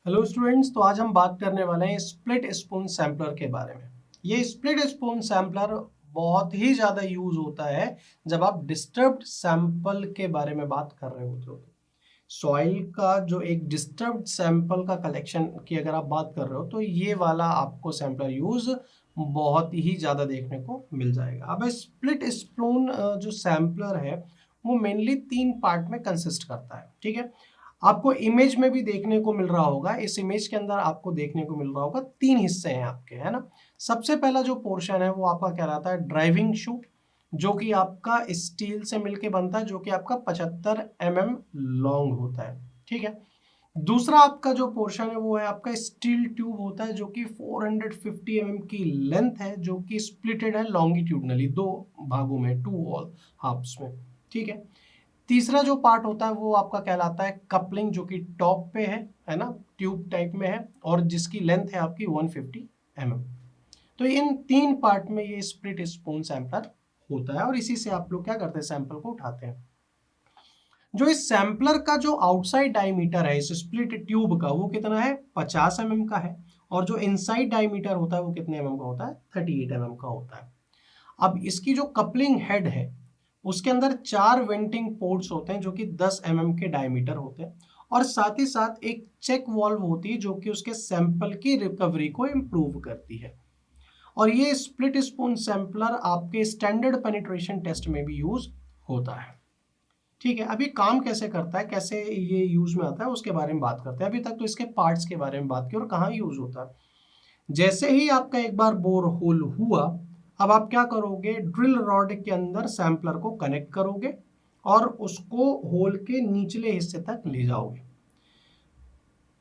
Hello students, तो आज हम बात करने वाले हैं स्प्लिट स्पून सैम्पलर के बारे में। ये स्प्लिट स्पून सैम्पलर बहुत ही ज़्यादा यूज होता है जब आप डिस्टर्ब्ड सैंपल के बारे में बात कर रहे होते हो। सॉइल का जो एक डिस्टर्ब्ड सैंपल का कलेक्शन की अगर आप बात कर रहे हो तो ये वाला आपको सैम्पलर यूज बहुत ही ज़्यादा देखने को मिल जाएगा। अब स्प्लिट स्पून जो सैम्पलर है वो मेनली 3 पार्ट में कंसिस्ट करता है। ठीक है, आपको इमेज में भी देखने को मिल रहा होगा। इस इमेज के अंदर आपको देखने को मिल रहा होगा 3 हिस्से हैं आपके, है ना। सबसे पहला जो पोर्शन है वो आपका कहलाता है ड्राइविंग शू, जो कि आपका स्टील से मिलके बनता है, जो कि आपका 75 लॉन्ग होता है। ठीक है, दूसरा आपका जो पोर्शन है वो है आपका स्टील ट्यूब होता है, जो कि 450 की लेंथ है, जो कि स्प्लिटेड है लॉन्गिट्यूडनली 2 भागों में, 2 ऑल हाफ्स में। ठीक है, तीसरा जो पार्ट होता है वो आपका कहलाता है कपलिंग, जो कि टॉप पे है ना, ट्यूब टाइप में है, और जिसकी लेंथ है आपकी 150 तो इन 3 पार्ट में ये स्प्लिट स्पून सैंपलर होता है, और इसी से आप लोग क्या करते हैं, सैंपल को उठाते हैं। जो इस सैंपलर का जो आउटसाइड डायमीटर है इस स्प्लिट ट्यूब का, वो कितना है, 50 का है। और जो इनसाइड डायमीटर होता है वो कितने का होता है, 38 का होता है। अब इसकी जो कपलिंग हेड है उसके अंदर 4 वेंटिंग पोर्ट्स होते हैं, जो कि 10 के डायमीटर होते हैं, और साथ ही साथ एक चेक वाल्व होती है जो कि उसके सैंपल की रिकवरी को इम्प्रूव करती है। और ये स्प्लिट स्पून सैंपलर आपके स्टैंडर्ड पेनिट्रेशन टेस्ट में भी यूज होता है। ठीक है, अभी काम कैसे करता है, कैसे ये यूज में आता है, उसके बारे में बात करते हैं। अभी तक तो इसके पार्ट्स के बारे में बात की और कहाँ यूज होता है। जैसे ही आपका एक बार बोर होल हुआ, अब आप क्या करोगे, ड्रिल रॉड के अंदर सैंपलर को कनेक्ट करोगे और उसको होल के निचले हिस्से तक ले जाओगे।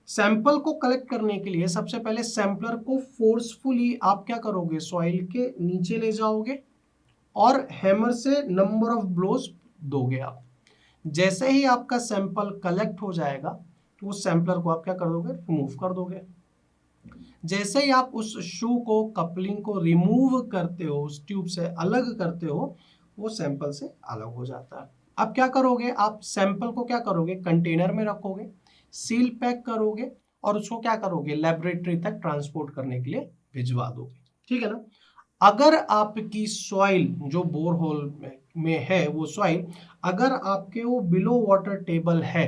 सैंपल को कलेक्ट करने के लिए सबसे पहले सैंपलर को फोर्सफुली आप क्या करोगे, सॉइल के नीचे ले जाओगे और हैमर से नंबर ऑफ ब्लोज दोगे आप। जैसे ही आपका सैंपल कलेक्ट हो जाएगा तो उस सैंपलर को आप क्या कर दोगे, रिमूव कर दोगे। जैसे ही आप उस शू को, कपलिंग को रिमूव करते हो, उस ट्यूब से अलग करते हो, वो सैंपल से अलग हो जाता है। अब क्या करोगे, आप सैंपल को क्या करोगे, कंटेनर में रखोगे, सील पैक करोगे और उसको क्या करोगे, लेबोरेटरी तक ट्रांसपोर्ट करने के लिए भिजवा दोगे। ठीक है ना। अगर आपकी सॉइल जो बोरहोल में है वो सॉइल, अगर आपके वो बिलो वाटर टेबल है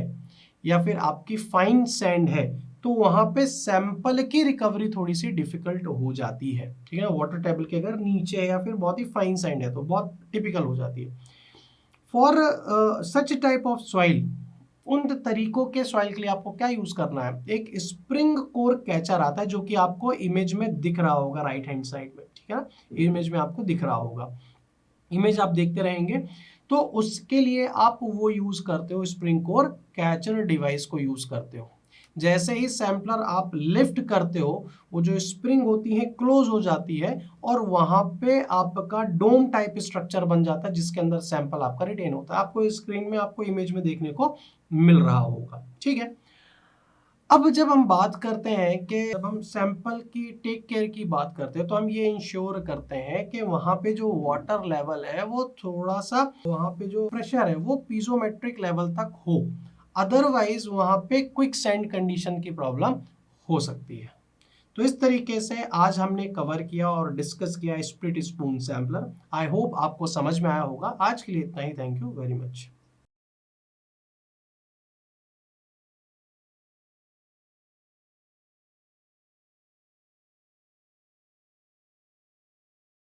या फिर आपकी फाइन सैंड है, तो वहां पे सैंपल की रिकवरी थोड़ी सी डिफिकल्ट हो जाती है। ठीक है ना, वाटर टेबल के अगर नीचे है या फिर बहुत ही फाइन सैंड है तो बहुत टिपिकल हो जाती है। For such type of soil, उन तरीकों के सॉइल के लिए आपको क्या यूज करना है, एक स्प्रिंग कोर कैचर आता है, जो कि आपको इमेज में दिख रहा होगा राइट हैंड साइड में। ठीक है ना, इमेज में आपको दिख रहा होगा, इमेज आप देखते रहेंगे। तो उसके लिए आप वो यूज करते हो, स्प्रिंग कोर कैचर डिवाइस को यूज करते हो। जैसे ही सैंपलर आप लिफ्ट करते हो, वो जो स्प्रिंग होती है क्लोज हो जाती है और वहां पे आपका डोम टाइप स्ट्रक्चर बन जाता है, जिसके अंदर सैंपल आपका रिटेन होता है। आपको स्क्रीन में, आपको इमेज में देखने को मिल रहा होगा। ठीक है, अब जब हम बात करते हैं कि जब हम सैंपल की टेक केयर की बात करते हैं, तो हम ये इंश्योर करते हैं कि वहाँ पे जो वाटर लेवल है वो थोड़ा सा, वहाँ पे जो प्रेशर है वो पीजोमेट्रिक लेवल तक हो, अदरवाइज वहाँ पे क्विक सैंड कंडीशन की प्रॉब्लम हो सकती है। तो इस तरीके से आज हमने कवर किया और डिस्कस किया split spoon sampler. I hope आपको समझ में आया होगा। आज के लिए इतना ही। Thank you very much.